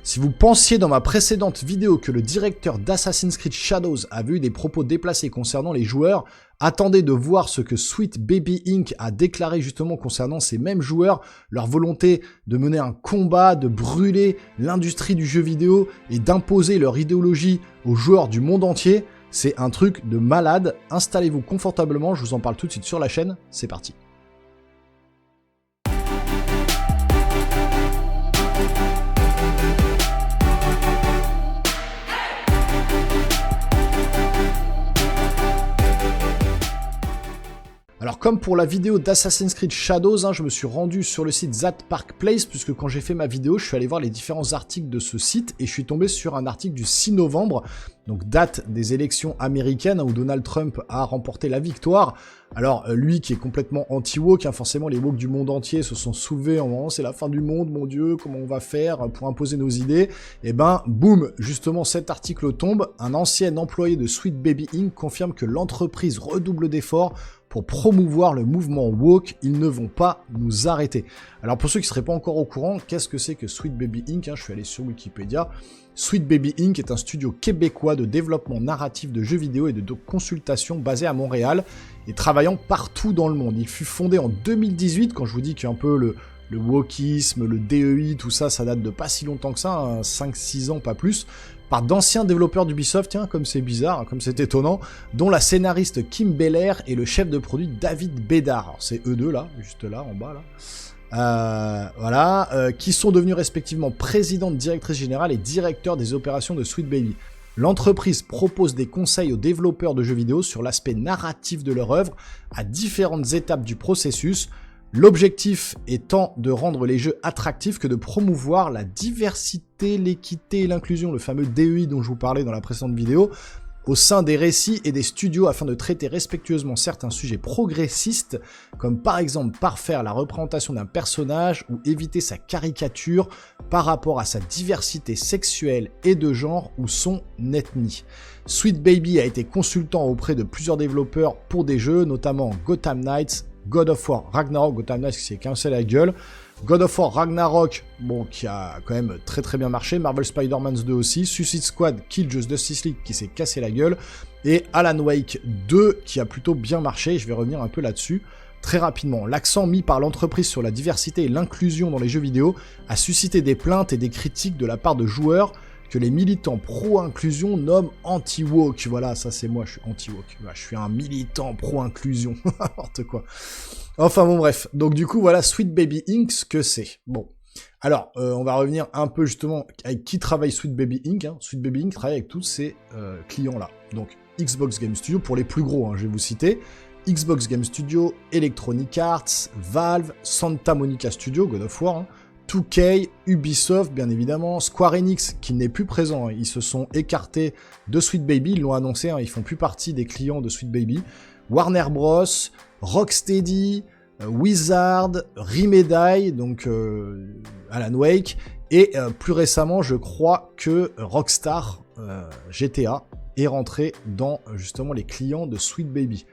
Si vous pensiez dans ma précédente vidéo que le directeur d'Assassin's Creed Shadows avait eu des propos déplacés concernant les joueurs, attendez de voir ce que Sweet Baby Inc. a déclaré justement concernant ces mêmes joueurs, leur volonté de mener un combat, de brûler l'industrie du jeu vidéo et d'imposer leur idéologie aux joueurs du monde entier. C'est un truc de malade. Installez-vous confortablement, je vous en parle tout de suite sur la chaîne, c'est parti. Alors comme pour la vidéo d'Assassin's Creed Shadows, je me suis rendu sur le site That Park Place, puisque quand j'ai fait ma vidéo, je suis allé voir les différents articles de ce site, et je suis tombé sur un article du 6 novembre, donc date des élections américaines, où Donald Trump a remporté la victoire. Alors lui qui est complètement anti-woke, forcément les woke du monde entier se sont soulevés en disant c'est la fin du monde, mon Dieu, comment on va faire pour imposer nos idées? Et ben boum, justement cet article tombe, un ancien employé de Sweet Baby Inc. confirme que l'entreprise redouble d'efforts pour promouvoir le mouvement woke, ils ne vont pas nous arrêter. Alors pour ceux qui ne seraient pas encore au courant, qu'est-ce que c'est que Sweet Baby Inc. Je suis allé sur Wikipédia. Sweet Baby Inc. est un studio québécois de développement narratif de jeux vidéo et de consultation basé à Montréal et travaillant partout dans le monde. Il fut fondé en 2018, quand je vous dis qu'un peu le wokisme, le DEI, tout ça, ça date de pas si longtemps que ça, 5-6 ans, pas plus, par d'anciens développeurs d'Ubisoft, tiens, comme c'est bizarre, comme c'est étonnant, dont la scénariste Kim Belair et le chef de produit David Bédard. Alors c'est eux deux là, juste là, en bas là. Qui sont devenus respectivement présidente, directrice générale et directeur des opérations de Sweet Baby. L'entreprise propose des conseils aux développeurs de jeux vidéo sur l'aspect narratif de leur œuvre à différentes étapes du processus, l'objectif étant de rendre les jeux attractifs que de promouvoir la diversité, l'équité et l'inclusion, le fameux DEI dont je vous parlais dans la précédente vidéo, au sein des récits et des studios afin de traiter respectueusement certains sujets progressistes, comme par exemple parfaire la représentation d'un personnage ou éviter sa caricature par rapport à sa diversité sexuelle et de genre ou son ethnie. Sweet Baby a été consultant auprès de plusieurs développeurs pour des jeux, notamment Gotham Knights, God of War Ragnarok, Gotham Knights qui s'est cassé la gueule, God of War Ragnarok, bon, qui a quand même très très bien marché, Marvel Spider-Man 2 aussi, Suicide Squad, Kill Justice League qui s'est cassé la gueule, et Alan Wake 2 qui a plutôt bien marché, je vais revenir un peu là-dessus. Très rapidement, l'accent mis par l'entreprise sur la diversité et l'inclusion dans les jeux vidéo a suscité des plaintes et des critiques de la part de joueurs que les militants pro-inclusion nomment anti-woke. Voilà, ça c'est moi, je suis anti-woke. Je suis un militant pro-inclusion. N'importe quoi. Enfin bon, bref. Donc du coup, voilà, Sweet Baby Inc., ce que c'est. Bon. Alors, on va revenir un peu justement avec qui travaille Sweet Baby Inc. Sweet Baby Inc. travaille avec tous ces clients-là. Donc, Xbox Game Studio, pour les plus gros, je vais vous citer. Xbox Game Studio, Electronic Arts, Valve, Santa Monica Studio, God of War, 2K, Ubisoft, bien évidemment, Square Enix, qui n'est plus présent, ils se sont écartés de Sweet Baby, ils l'ont annoncé, ils font plus partie des clients de Sweet Baby, Warner Bros, Rocksteady, Wizard, Remedy, donc Alan Wake, et plus récemment, je crois que Rockstar GTA est rentré dans justement les clients de Sweet Baby.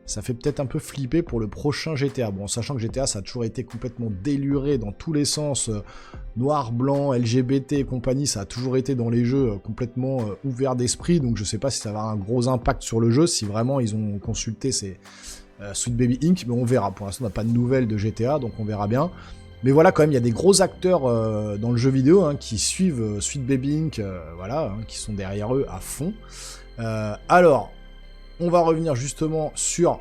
Ça fait peut-être un peu flipper pour le prochain GTA. Bon, sachant que GTA, ça a toujours été complètement déluré dans tous les sens, noir, blanc, LGBT et compagnie, ça a toujours été dans les jeux complètement ouvert d'esprit, donc je sais pas si ça va avoir un gros impact sur le jeu, si vraiment ils ont consulté ces Sweet Baby Inc., mais on verra. Pour l'instant, on n'a pas de nouvelles de GTA, donc on verra bien. Mais voilà, quand même, il y a des gros acteurs dans le jeu vidéo qui suivent Sweet Baby Inc., qui sont derrière eux à fond. Alors, on va revenir justement sur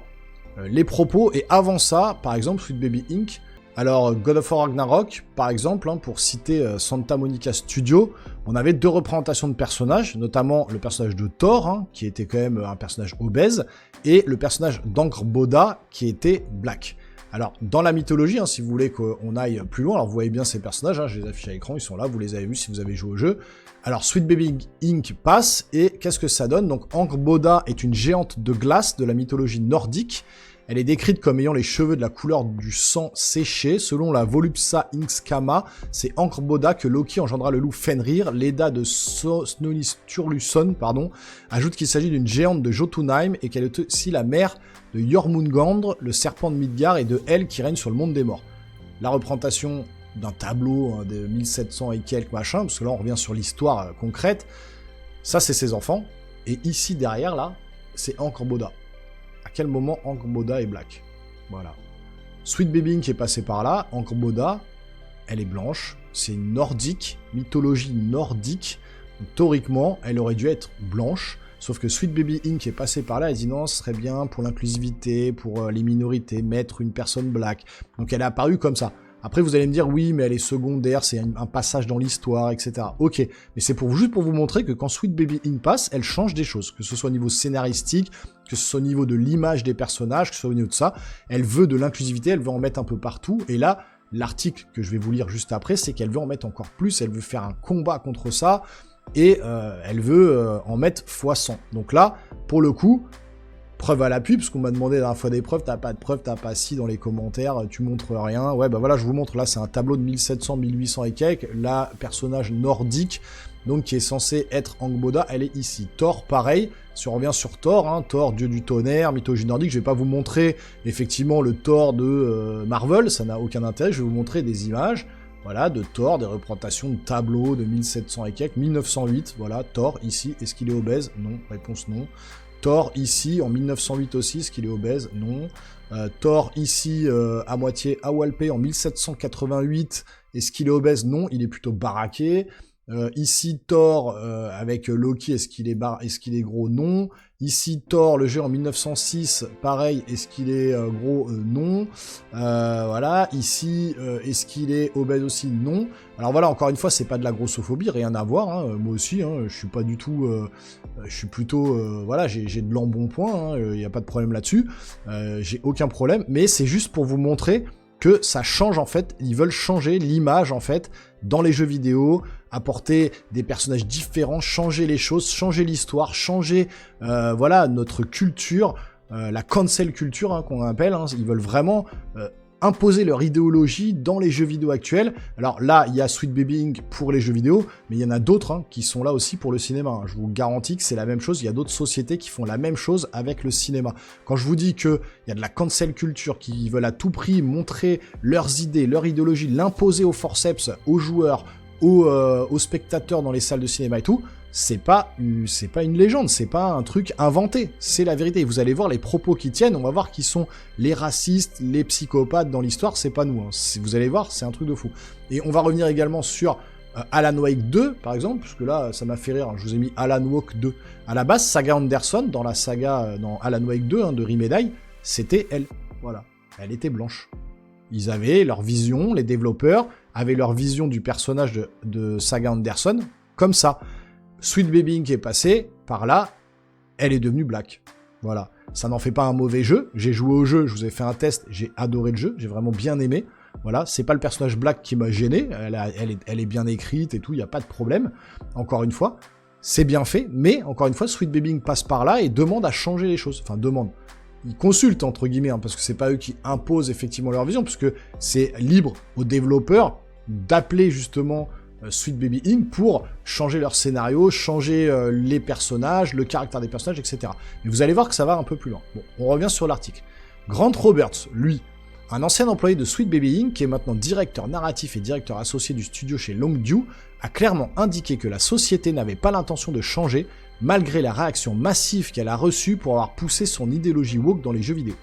les propos, et avant ça, par exemple, Sweet Baby Inc., alors God of War Ragnarok, par exemple, pour citer Santa Monica Studio, on avait 2 représentations de personnages, notamment le personnage de Thor, qui était quand même un personnage obèse, et le personnage d'Angrboda, qui était black. Alors, dans la mythologie, si vous voulez qu'on aille plus loin, alors vous voyez bien ces personnages, je les affiche à l'écran, ils sont là, vous les avez vus si vous avez joué au jeu. Alors, Sweet Baby Inc. passe, et qu'est-ce que ça donne? Donc, Angrboda est une géante de glace de la mythologie nordique. Elle est décrite comme ayant les cheveux de la couleur du sang séché. Selon la Volupsa Inxkama, c'est Angrboda que Loki engendra le loup Fenrir. L'Edda de Snorri Sturluson, ajoute qu'il s'agit d'une géante de Jotunheim et qu'elle est aussi la mère de Jormungandr, le serpent de Midgard, et de Elle qui règne sur le monde des morts. La représentation d'un tableau hein, de 1700 et quelques machin, parce que là on revient sur l'histoire concrète. Ça c'est ses enfants, et ici derrière là, c'est Ankh Boda. À quel moment Ankh Boda est black? Voilà. Sweet Baby Inc est passé par là, Ankh Boda, elle est blanche, c'est une nordique, mythologie nordique, donc, théoriquement elle aurait dû être blanche, sauf que Sweet Baby Inc est passé par là, elle dit non, ce serait bien pour l'inclusivité, pour les minorités, mettre une personne black. Donc elle est apparue comme ça. Après vous allez me dire oui, mais elle est secondaire, c'est un passage dans l'histoire, etc. Ok, mais c'est juste pour vous montrer que quand Sweet Baby Inc passe, elle change des choses, que ce soit au niveau scénaristique, que ce soit au niveau de l'image des personnages, que ce soit au niveau de ça. Elle veut de l'inclusivité, elle veut en mettre un peu partout, et là, l'article que je vais vous lire juste après, c'est qu'elle veut en mettre encore plus, elle veut faire un combat contre ça, et elle veut en mettre x100. Donc là, pour le coup, preuve à l'appui, parce qu'on m'a demandé la dernière fois des preuves, t'as pas de preuves, t'as pas si dans les commentaires, tu montres rien. Ouais, bah voilà, je vous montre, là, c'est un tableau de 1700, 1800 et quelques, là, personnage nordique, donc qui est censé être Ankh Boda, elle est ici. Thor, pareil, si on revient sur Thor, hein, Thor, dieu du tonnerre, mythologie nordique, je vais pas vous montrer, effectivement, le Thor de Marvel, ça n'a aucun intérêt, je vais vous montrer des images, voilà, de Thor, des représentations de tableaux de 1700 et quelques, 1908, voilà, Thor, ici, est-ce qu'il est obèse? Non, réponse non. Thor, ici, en 1908 aussi, est-ce qu'il est obèse? Non. Thor, ici, à moitié awalpé, en 1788, est-ce qu'il est obèse? Non, il est plutôt baraqué. Ici, Thor, avec Loki, est-ce qu'il est gros? Non. Ici, Thor, le jeu en 1906, pareil, est-ce qu'il est gros? Non. Voilà, ici, est-ce qu'il est obèse aussi? Non. Alors voilà, encore une fois, c'est pas de la grossophobie, rien à voir, hein. Moi aussi, hein, je suis pas du tout... je suis plutôt... voilà, j'ai de l'embonpoint, il n'y a pas de problème là-dessus, j'ai aucun problème, mais c'est juste pour vous montrer que ça change en fait, ils veulent changer l'image en fait dans les jeux vidéo, apporter des personnages différents, changer les choses, changer l'histoire, changer voilà notre culture, la cancel culture hein, qu'on appelle, hein, ils veulent vraiment imposer leur idéologie dans les jeux vidéo actuels. Alors là, il y a Sweet Baby Inc pour les jeux vidéo, mais il y en a d'autres hein, qui sont là aussi pour le cinéma. Hein. Je vous garantis que c'est la même chose, il y a d'autres sociétés qui font la même chose avec le cinéma. Quand je vous dis qu'il y a de la cancel culture, qui veulent à tout prix montrer leurs idées, leur idéologie, l'imposer au forceps, aux joueurs, aux spectateurs dans les salles de cinéma et tout, c'est pas une légende, c'est pas un truc inventé, c'est la vérité. Vous allez voir les propos qui tiennent, on va voir qui sont les racistes, les psychopathes dans l'histoire, c'est pas nous. Hein. Vous allez voir, c'est un truc de fou. Et on va revenir également sur Alan Wake 2, par exemple, parce que là, ça m'a fait rire, hein, je vous ai mis Alan Wake 2. À la base, Saga Anderson, dans la saga, dans Alan Wake 2, hein, de Remedy, c'était elle. Voilà, elle était blanche. Ils avaient leur vision, les développeurs avaient leur vision du personnage de Saga Anderson, comme ça. Sweet Baby Inc est passé par là, elle est devenue black. Voilà. Ça n'en fait pas un mauvais jeu. J'ai joué au jeu, je vous ai fait un test, j'ai adoré le jeu, j'ai vraiment bien aimé. Voilà, c'est pas le personnage black qui m'a gêné, elle est bien écrite et tout, il n'y a pas de problème. Encore une fois, c'est bien fait, mais encore une fois, Sweet Baby Inc passe par là et demande à changer les choses. Enfin, demande. Ils consultent, entre guillemets, hein, parce que c'est pas eux qui imposent effectivement leur vision, puisque c'est libre aux développeurs d'appeler justement Sweet Baby Inc pour changer leur scénario, changer les personnages, le caractère des personnages, etc. Mais vous allez voir que ça va un peu plus loin. Bon, on revient sur l'article. Grant Roberts, lui, un ancien employé de Sweet Baby Inc, qui est maintenant directeur narratif et directeur associé du studio chez Longview, a clairement indiqué que la société n'avait pas l'intention de changer, malgré la réaction massive qu'elle a reçue pour avoir poussé son idéologie woke dans les jeux vidéo.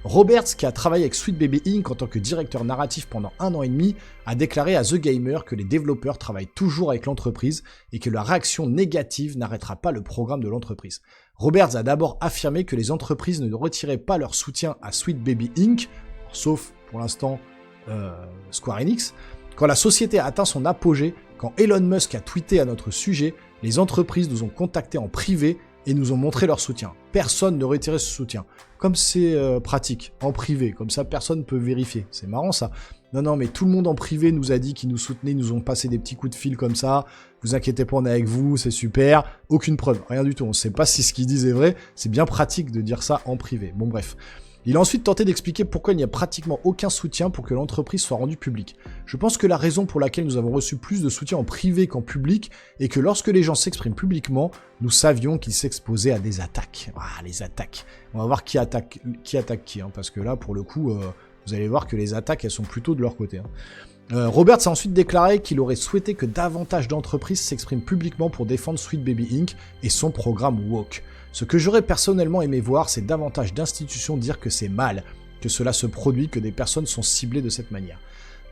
Roberts, qui a travaillé avec Sweet Baby Inc en tant que directeur narratif pendant 1 an et demi, a déclaré à The Gamer que les développeurs travaillent toujours avec l'entreprise et que leur réaction négative n'arrêtera pas le programme de l'entreprise. Roberts a d'abord affirmé que les entreprises ne retiraient pas leur soutien à Sweet Baby Inc, sauf pour l'instant Square Enix. Quand la société a atteint son apogée, quand Elon Musk a tweeté à notre sujet, les entreprises nous ont contactés en privé et nous ont montré leur soutien. Personne ne retirait ce soutien. Comme c'est pratique, en privé, comme ça personne ne peut vérifier. C'est marrant ça. Non, mais tout le monde en privé nous a dit qu'ils nous soutenaient, nous ont passé des petits coups de fil comme ça. Vous inquiétez pas, on est avec vous, c'est super. Aucune preuve, rien du tout. On ne sait pas si ce qu'ils disent est vrai. C'est bien pratique de dire ça en privé. Bon bref. Il a ensuite tenté d'expliquer pourquoi il n'y a pratiquement aucun soutien pour que l'entreprise soit rendue publique. Je pense que la raison pour laquelle nous avons reçu plus de soutien en privé qu'en public est que lorsque les gens s'expriment publiquement, nous savions qu'ils s'exposaient à des attaques. Ah, les attaques. On va voir qui attaque qui, hein, parce que là, pour le coup, vous allez voir que les attaques, elles sont plutôt de leur côté. Hein. Roberts a ensuite déclaré qu'il aurait souhaité que davantage d'entreprises s'expriment publiquement pour défendre Sweet Baby Inc. et son programme woke. Ce que j'aurais personnellement aimé voir, c'est davantage d'institutions dire que c'est mal, que cela se produit, que des personnes sont ciblées de cette manière.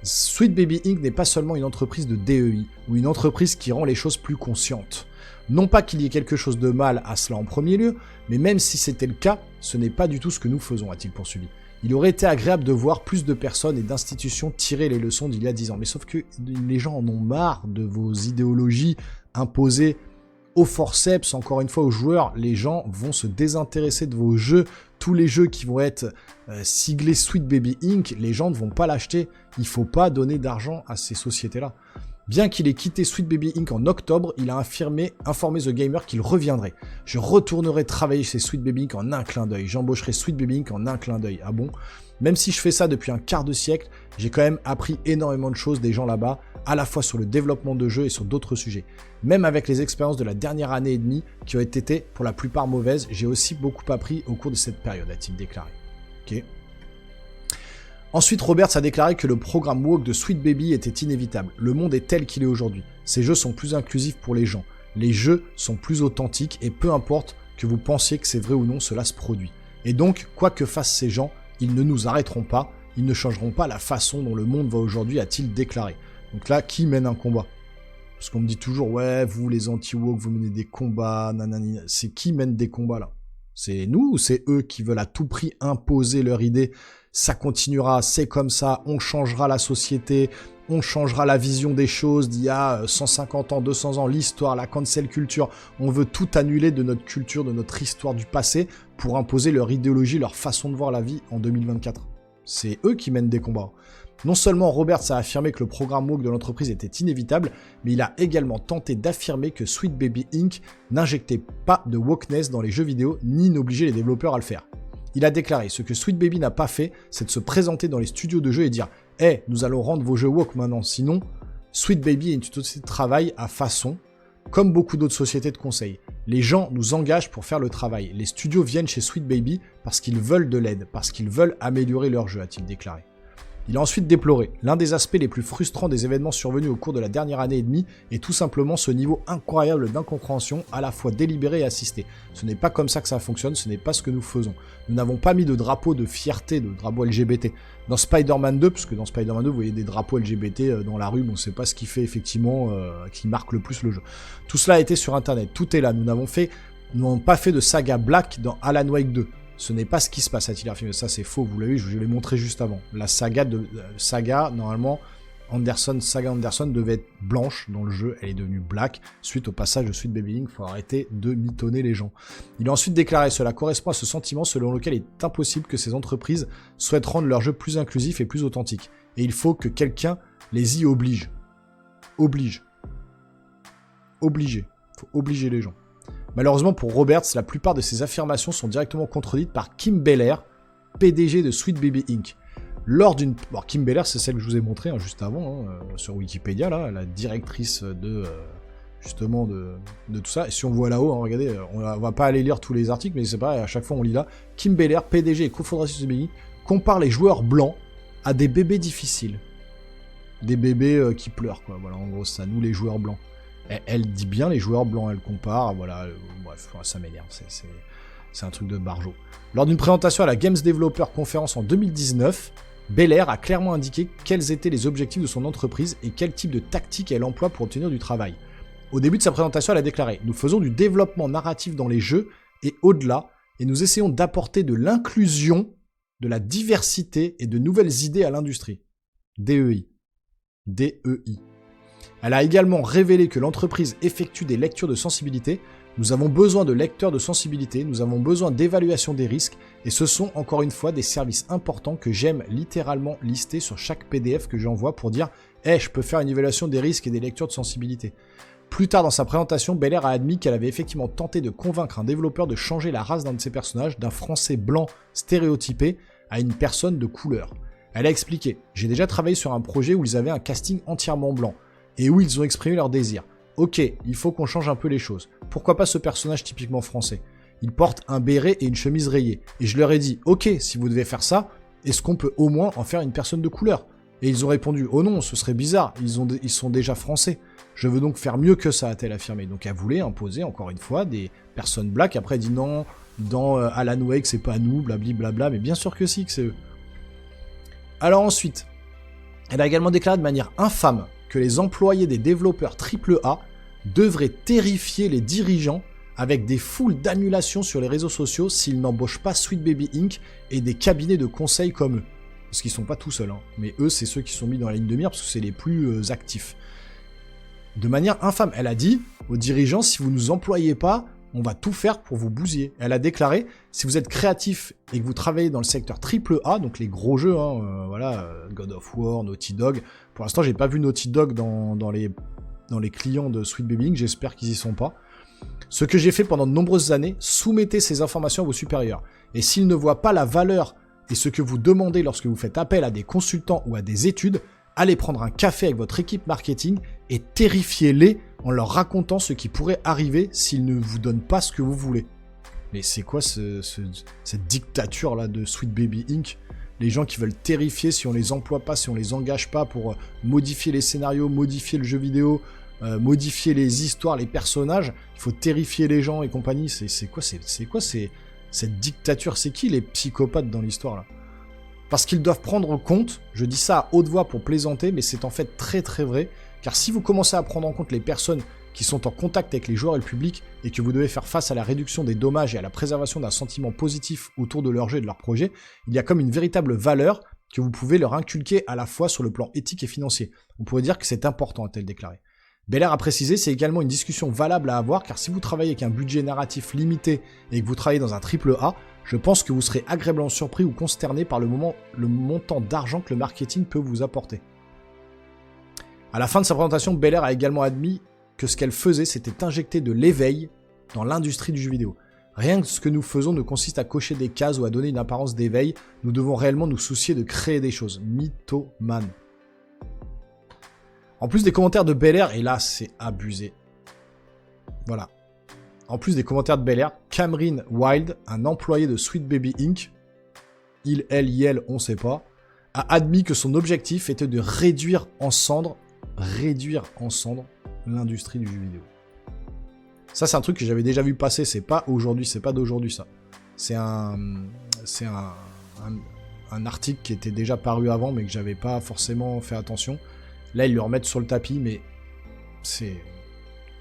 Sweet Baby Inc. n'est pas seulement une entreprise de DEI, ou une entreprise qui rend les choses plus conscientes. Non pas qu'il y ait quelque chose de mal à cela en premier lieu, mais même si c'était le cas, ce n'est pas du tout ce que nous faisons, a-t-il poursuivi. Il aurait été agréable de voir plus de personnes et d'institutions tirer les leçons d'il y a 10 ans. Mais sauf que les gens en ont marre de vos idéologies imposées au forceps, encore une fois aux joueurs. Les gens vont se désintéresser de vos jeux. Tous les jeux qui vont être siglés Sweet Baby Inc., les gens ne vont pas l'acheter. Il ne faut pas donner d'argent à ces sociétés-là. Bien qu'il ait quitté Sweet Baby Inc. en octobre, il a informé The Gamer qu'il reviendrait. Je retournerai travailler chez Sweet Baby Inc. en un clin d'œil. J'embaucherai Sweet Baby Inc. en un clin d'œil. Ah bon? Même si je fais ça depuis un quart de siècle, j'ai quand même appris énormément de choses des gens là-bas, à la fois sur le développement de jeux et sur d'autres sujets. Même avec les expériences de la dernière année et demie, qui ont été pour la plupart mauvaises, j'ai aussi beaucoup appris au cours de cette période, a-t-il déclaré. Ok. Ensuite, Roberts a déclaré que le programme woke de Sweet Baby était inévitable. Le monde est tel qu'il est aujourd'hui. Ces jeux sont plus inclusifs pour les gens. Les jeux sont plus authentiques et peu importe que vous pensiez que c'est vrai ou non, cela se produit. Et donc, quoi que fassent ces gens, ils ne nous arrêteront pas, ils ne changeront pas la façon dont le monde va aujourd'hui, a-t-il déclaré. Donc là, qui mène un combat? Parce qu'on me dit toujours, ouais, vous les anti-woke, vous menez des combats, nanani. C'est qui mène des combats là? C'est nous ou c'est eux qui veulent à tout prix imposer leur idée? Ça continuera, c'est comme ça, on changera la société, on changera la vision des choses d'il y a 150 ans, 200 ans, l'histoire, la cancel culture. On veut tout annuler de notre culture, de notre histoire du passé pour imposer leur idéologie, leur façon de voir la vie en 2024. C'est eux qui mènent des combats. Non seulement Roberts a affirmé que le programme woke de l'entreprise était inévitable, mais il a également tenté d'affirmer que Sweet Baby Inc. n'injectait pas de wokeness dans les jeux vidéo, ni n'obligeait les développeurs à le faire. Il a déclaré « Ce que Sweet Baby n'a pas fait, c'est de se présenter dans les studios de jeux et dire « Hey, nous allons rendre vos jeux woke maintenant, sinon, Sweet Baby est une société de travail à façon, comme beaucoup d'autres sociétés de conseil. Les gens nous engagent pour faire le travail. Les studios viennent chez Sweet Baby parce qu'ils veulent de l'aide, parce qu'ils veulent améliorer leur jeu, a-t-il déclaré. Il a ensuite déploré « L'un des aspects les plus frustrants des événements survenus au cours de la dernière année et demie est tout simplement ce niveau incroyable d'incompréhension à la fois délibéré et assisté. Ce n'est pas comme ça que ça fonctionne, ce n'est pas ce que nous faisons. Nous n'avons pas mis de drapeau de fierté, de drapeau LGBT. Dans Spider-Man 2, parce que dans Spider-Man 2, vous voyez des drapeaux LGBT dans la rue, bon, c'est pas ce qui fait effectivement, qui marque le plus le jeu. Tout cela a été sur Internet, tout est là. Nous n'avons pas fait de saga Black dans Alan Wake 2. Ce n'est pas ce qui se passe, a-t-il affirmé. Ça, c'est faux, vous l'avez vu, je l'ai montré juste avant. La saga, normalement, saga Anderson devait être blanche dans le jeu, elle est devenue black, suite au passage de Sweet Baby Inc. Faut arrêter de mitonner les gens. Il a ensuite déclaré « Cela correspond à ce sentiment selon lequel il est impossible que ces entreprises souhaitent rendre leur jeu plus inclusif et plus authentique. Et il faut que quelqu'un les y oblige. Oblige. Obliger. Faut obliger les gens. » Malheureusement pour Roberts, la plupart de ces affirmations sont directement contredites par Kim Belair, PDG de Sweet Baby Inc. Kim Belair, c'est celle que je vous ai montrée juste avant, sur Wikipédia, là, la directrice de tout ça. Et si on voit là-haut, regardez, on va pas aller lire tous les articles, mais c'est pareil, à chaque fois on lit là. Kim Belair, PDG et cofondatrice de Sweet Baby Inc., compare les joueurs blancs à des bébés difficiles. Des bébés qui pleurent, quoi. Voilà, en gros, ça, nous les joueurs blancs. Elle dit bien les joueurs blancs, elle compare, voilà, bref, ça m'énerve, c'est un truc de barjo. Lors d'une présentation à la Games Developer Conference en 2019, Belair a clairement indiqué quels étaient les objectifs de son entreprise et quel type de tactique elle emploie pour obtenir du travail. Au début de sa présentation, elle a déclaré « Nous faisons du développement narratif dans les jeux et au-delà, et nous essayons d'apporter de l'inclusion, de la diversité et de nouvelles idées à l'industrie. » DEI. DEI. Elle a également révélé que l'entreprise effectue des lectures de sensibilité. Nous avons besoin de lecteurs de sensibilité, nous avons besoin d'évaluation des risques, et ce sont encore une fois des services importants que j'aime littéralement lister sur chaque PDF que j'envoie pour dire « Hey, je peux faire une évaluation des risques et des lectures de sensibilité ». Plus tard dans sa présentation, Belair a admis qu'elle avait effectivement tenté de convaincre un développeur de changer la race d'un de ses personnages d'un français blanc stéréotypé à une personne de couleur. Elle a expliqué « J'ai déjà travaillé sur un projet où ils avaient un casting entièrement blanc. Et où ils ont exprimé leur désir. Ok, il faut qu'on change un peu les choses. Pourquoi pas ce personnage typiquement français? Il porte un béret et une chemise rayée. Et je leur ai dit, ok, si vous devez faire ça, est-ce qu'on peut au moins en faire une personne de couleur? Et ils ont répondu, oh non, ce serait bizarre, ils sont déjà français. Je veux donc faire mieux que ça, a-t-elle affirmé. Donc elle voulait imposer, encore une fois, des personnes black. Après, elle dit non, dans Alan Wake, c'est pas nous, blablabla, mais bien sûr que si, que c'est eux. Alors ensuite, elle a également déclaré de manière infâme que les employés des développeurs AAA devraient terrifier les dirigeants avec des foules d'annulations sur les réseaux sociaux s'ils n'embauchent pas Sweet Baby Inc. Et des cabinets de conseil comme eux. Parce qu'ils sont pas tout seuls, hein. Mais eux, c'est ceux qui sont mis dans la ligne de mire parce que c'est les plus actifs. De manière infâme, elle a dit aux dirigeants, si vous ne nous employez pas, on va tout faire pour vous bousiller. Elle a déclaré, si vous êtes créatif et que vous travaillez dans le secteur AAA, donc les gros jeux, hein, voilà, God of War, Naughty Dog. Pour l'instant, j'ai pas vu Naughty Dog dans les clients de Sweet Baby Inc. J'espère qu'ils y sont pas. Ce que j'ai fait pendant de nombreuses années, soumettez ces informations à vos supérieurs. Et s'ils ne voient pas la valeur et ce que vous demandez lorsque vous faites appel à des consultants ou à des études, allez prendre un café avec votre équipe marketing et terrifiez-les en leur racontant ce qui pourrait arriver s'ils ne vous donnent pas ce que vous voulez. Mais c'est quoi cette dictature-là de Sweet Baby Inc. Les gens qui veulent terrifier si on les emploie pas, si on les engage pas pour modifier les scénarios, modifier le jeu vidéo, modifier les histoires, les personnages, il faut terrifier les gens et compagnie. C'est quoi cette dictature? C'est qui les psychopathes dans l'histoire là? Parce qu'ils doivent prendre en compte, je dis ça à haute voix pour plaisanter, mais c'est en fait très très vrai, car si vous commencez à prendre en compte les personnes qui sont en contact avec les joueurs et le public, et que vous devez faire face à la réduction des dommages et à la préservation d'un sentiment positif autour de leur jeu et de leur projet, il y a comme une véritable valeur que vous pouvez leur inculquer à la fois sur le plan éthique et financier. On pourrait dire que c'est important, a-t-elle déclaré. Belair a précisé, c'est également une discussion valable à avoir, car si vous travaillez avec un budget narratif limité et que vous travaillez dans un AAA, je pense que vous serez agréablement surpris ou consterné par le montant d'argent que le marketing peut vous apporter. À la fin de sa présentation, Belair a également admis que ce qu'elle faisait, c'était injecter de l'éveil dans l'industrie du jeu vidéo. Rien que ce que nous faisons ne consiste à cocher des cases ou à donner une apparence d'éveil, nous devons réellement nous soucier de créer des choses. Mythomane. En plus des commentaires de Belair, et là c'est abusé. Voilà. En plus des commentaires de Belair, Cameron Wild, un employé de Sweet Baby Inc., elle, on sait pas, a admis que son objectif était de réduire en cendres l'industrie du jeu vidéo. Ça c'est un truc que j'avais déjà vu passer, c'est pas aujourd'hui, c'est pas d'aujourd'hui ça. C'est un article qui était déjà paru avant mais que j'avais pas forcément fait attention. Là, ils le remettent sur le tapis, mais c'est...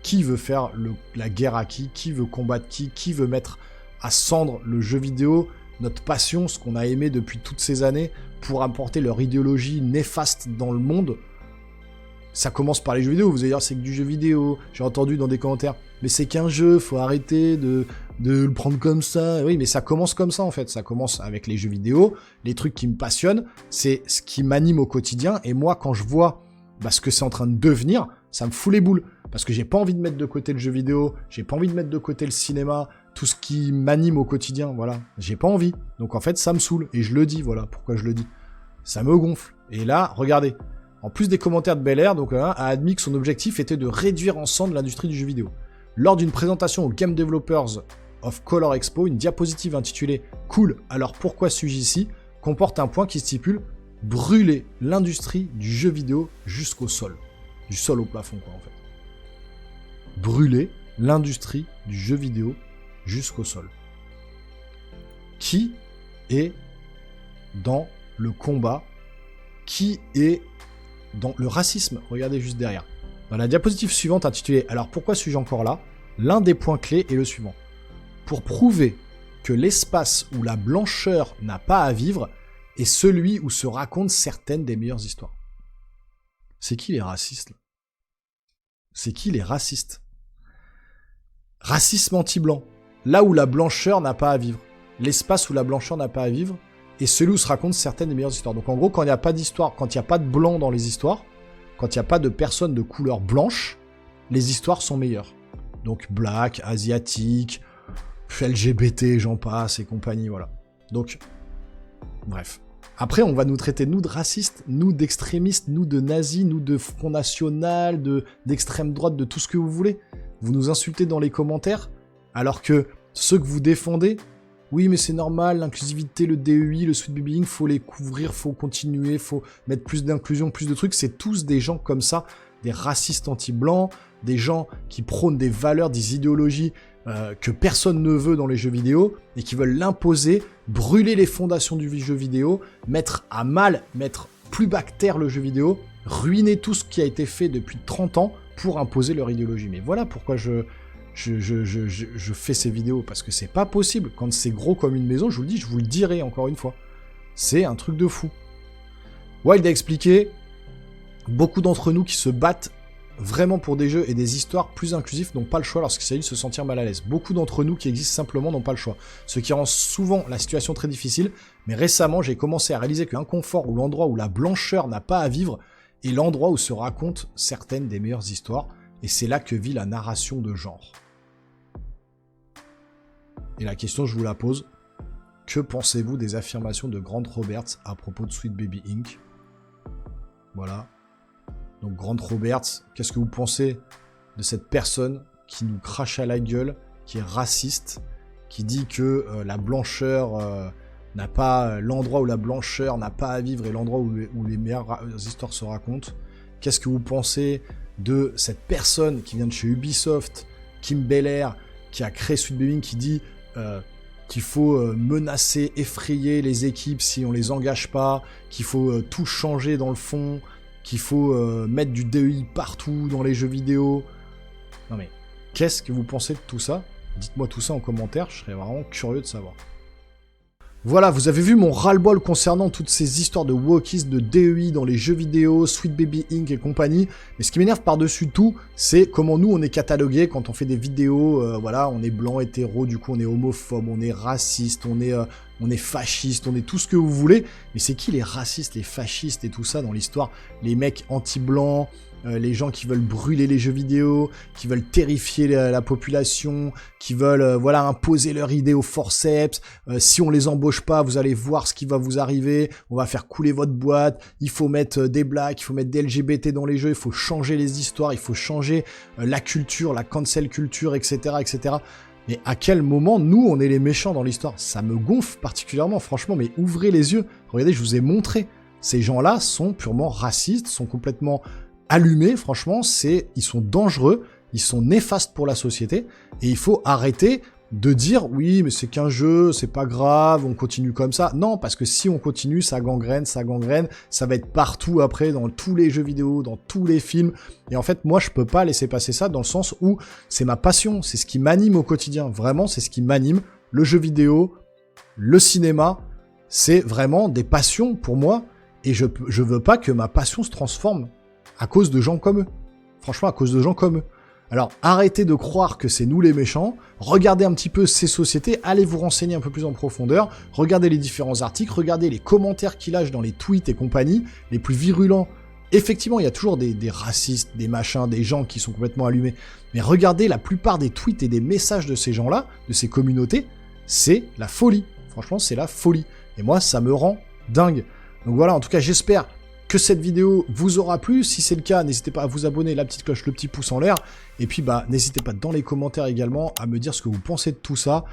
Qui veut faire la guerre à qui veut combattre qui veut mettre à cendre le jeu vidéo, notre passion, ce qu'on a aimé depuis toutes ces années, pour apporter leur idéologie néfaste dans le monde. Ça commence par les jeux vidéo, vous allez dire c'est que du jeu vidéo, j'ai entendu dans des commentaires, mais c'est qu'un jeu, faut arrêter de le prendre comme ça. Oui, mais ça commence comme ça en fait, ça commence avec les jeux vidéo, les trucs qui me passionnent, c'est ce qui m'anime au quotidien, et moi quand je vois ce que c'est en train de devenir, ça me fout les boules. Parce que j'ai pas envie de mettre de côté le jeu vidéo, j'ai pas envie de mettre de côté le cinéma, tout ce qui m'anime au quotidien, voilà. J'ai pas envie. Donc en fait, ça me saoule. Et je le dis, voilà pourquoi je le dis. Ça me gonfle. Et là, regardez. En plus des commentaires de Belair, donc a admis que son objectif était de réduire en cendres l'industrie du jeu vidéo. Lors d'une présentation au Game Developers of Color Expo, une diapositive intitulée « Cool, alors pourquoi suis-je ici ?» comporte un point qui stipule « Brûler l'industrie du jeu vidéo jusqu'au sol ». Du sol au plafond, quoi, en fait. Brûler l'industrie du jeu vidéo jusqu'au sol. Qui est dans le combat? Qui est dans le racisme? Regardez juste derrière. Dans la diapositive suivante intitulée « Alors pourquoi suis-je encore là ?» l'un des points clés est le suivant. Pour prouver que l'espace où la blancheur n'a pas à vivre est celui où se racontent certaines des meilleures histoires. C'est qui les racistes là? C'est qui les racistes? Racisme anti-blanc. Là où la blancheur n'a pas à vivre. L'espace où la blancheur n'a pas à vivre est celui où se racontent certaines des meilleures histoires. Donc en gros, quand il n'y a pas d'histoire, quand il n'y a pas de blanc dans les histoires, quand il n'y a pas de personnes de couleur blanche, les histoires sont meilleures. Donc black, asiatique, LGBT, j'en passe et compagnie, voilà. Donc, bref. Après, on va nous traiter, nous, de racistes, nous, d'extrémistes, nous, de nazis, nous, de Front National, d'extrême droite, de tout ce que vous voulez. Vous nous insultez dans les commentaires, alors que ceux que vous défendez, oui mais c'est normal, l'inclusivité, le DEI, le sweet babying, faut les couvrir, faut continuer, faut mettre plus d'inclusion, plus de trucs. C'est tous des gens comme ça, des racistes anti-blancs, des gens qui prônent des valeurs, des idéologies que personne ne veut dans les jeux vidéo et qui veulent l'imposer, brûler les fondations du jeu vidéo, mettre à mal, mettre plus bas que terre le jeu vidéo, ruiner tout ce qui a été fait depuis 30 ans pour imposer leur idéologie. Mais voilà pourquoi je fais ces vidéos, parce que c'est pas possible. Quand c'est gros comme une maison, je vous le dis, je vous le dirai encore une fois. C'est un truc de fou. Wild a expliqué, beaucoup d'entre nous qui se battent vraiment pour des jeux et des histoires plus inclusifs n'ont pas le choix lorsqu'il s'agit de se sentir mal à l'aise. Beaucoup d'entre nous qui existent simplement n'ont pas le choix. Ce qui rend souvent la situation très difficile, mais récemment j'ai commencé à réaliser que l'inconfort ou l'endroit où la blancheur n'a pas à vivre est l'endroit où se racontent certaines des meilleures histoires, et c'est là que vit la narration de genre. Et la question, je vous la pose, que pensez-vous des affirmations de Grant Roberts à propos de Sweet Baby Inc. Voilà. Donc Grant Roberts, qu'est-ce que vous pensez de cette personne qui nous crache à la gueule, qui est raciste, qui dit que la blancheur n'a pas, l'endroit où la blancheur n'a pas à vivre et l'endroit où les meilleures histoires se racontent? Qu'est-ce que vous pensez de cette personne qui vient de chez Ubisoft, Kim Belair, qui a créé Sweet Baby Inc., qui dit qu'il faut menacer, effrayer les équipes si on les engage pas, qu'il faut tout changer dans le fond, qu'il faut mettre du DEI partout dans les jeux vidéo. Non mais, qu'est-ce que vous pensez de tout ça? Dites-moi tout ça en commentaire, je serais vraiment curieux de savoir. Voilà, vous avez vu mon ras-le-bol concernant toutes ces histoires de wokisme, de DEI dans les jeux vidéo, Sweet Baby Inc. et compagnie. Mais ce qui m'énerve par-dessus tout, c'est comment nous on est catalogués quand on fait des vidéos, voilà, on est blanc, hétéro, du coup on est homophobe, on est raciste, on est fasciste, on est tout ce que vous voulez. Mais c'est qui les racistes, les fascistes et tout ça dans l'histoire? Les mecs anti-blancs, les gens qui veulent brûler les jeux vidéo, qui veulent terrifier la population, qui veulent voilà imposer leur idée au forceps. Si on les embauche pas, vous allez voir ce qui va vous arriver. On va faire couler votre boîte. Il faut mettre des blacks, il faut mettre des LGBT dans les jeux. Il faut changer les histoires, il faut changer la culture, la cancel culture, etc., etc. Mais à quel moment, nous, on est les méchants dans l'histoire? Ça me gonfle particulièrement, franchement, mais ouvrez les yeux. Regardez, je vous ai montré. Ces gens-là sont purement racistes, sont complètement allumés, franchement, ils sont dangereux, ils sont néfastes pour la société, et il faut arrêter de dire, oui, mais c'est qu'un jeu, c'est pas grave, on continue comme ça. Non, parce que si on continue, ça gangrène, ça va être partout après, dans tous les jeux vidéo, dans tous les films, et en fait, moi, je peux pas laisser passer ça dans le sens où c'est ma passion, c'est ce qui m'anime au quotidien, vraiment, c'est ce qui m'anime, le jeu vidéo, le cinéma, c'est vraiment des passions pour moi, et je veux pas que ma passion se transforme à cause de gens comme eux. Franchement, à cause de gens comme eux. Alors, arrêtez de croire que c'est nous les méchants, regardez un petit peu ces sociétés, allez vous renseigner un peu plus en profondeur, regardez les différents articles, regardez les commentaires qu'il lâche dans les tweets et compagnie, les plus virulents. Effectivement, il y a toujours des racistes, des machins, des gens qui sont complètement allumés, mais regardez la plupart des tweets et des messages de ces gens-là, de ces communautés, c'est la folie. Franchement, c'est la folie. Et moi, ça me rend dingue. Donc voilà, en tout cas, j'espère que cette vidéo vous aura plu. Si c'est le cas, n'hésitez pas à vous abonner, la petite cloche, le petit pouce en l'air. Et puis, n'hésitez pas dans les commentaires également à me dire ce que vous pensez de tout ça.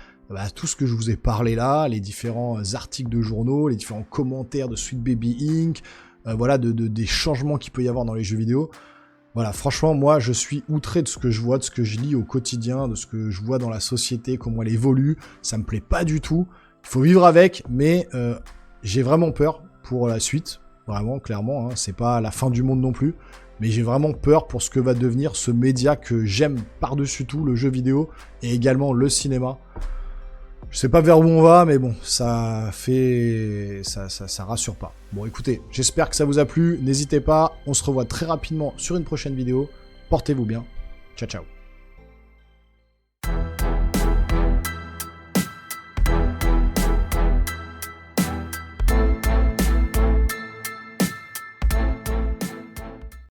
Tout ce que je vous ai parlé là, les différents articles de journaux, les différents commentaires de Sweet Baby Inc. Voilà, des changements qu'il peut y avoir dans les jeux vidéo. Voilà, franchement, moi, je suis outré de ce que je vois, de ce que je lis au quotidien, de ce que je vois dans la société, comment elle évolue. Ça me plaît pas du tout. Il faut vivre avec, mais j'ai vraiment peur pour la suite. Vraiment, clairement, hein, c'est pas la fin du monde non plus, mais j'ai vraiment peur pour ce que va devenir ce média que j'aime par-dessus tout, le jeu vidéo, et également le cinéma. Je sais pas vers où on va, mais bon, ça rassure pas. Bon, écoutez, j'espère que ça vous a plu, n'hésitez pas, on se revoit très rapidement sur une prochaine vidéo, portez-vous bien, ciao ciao.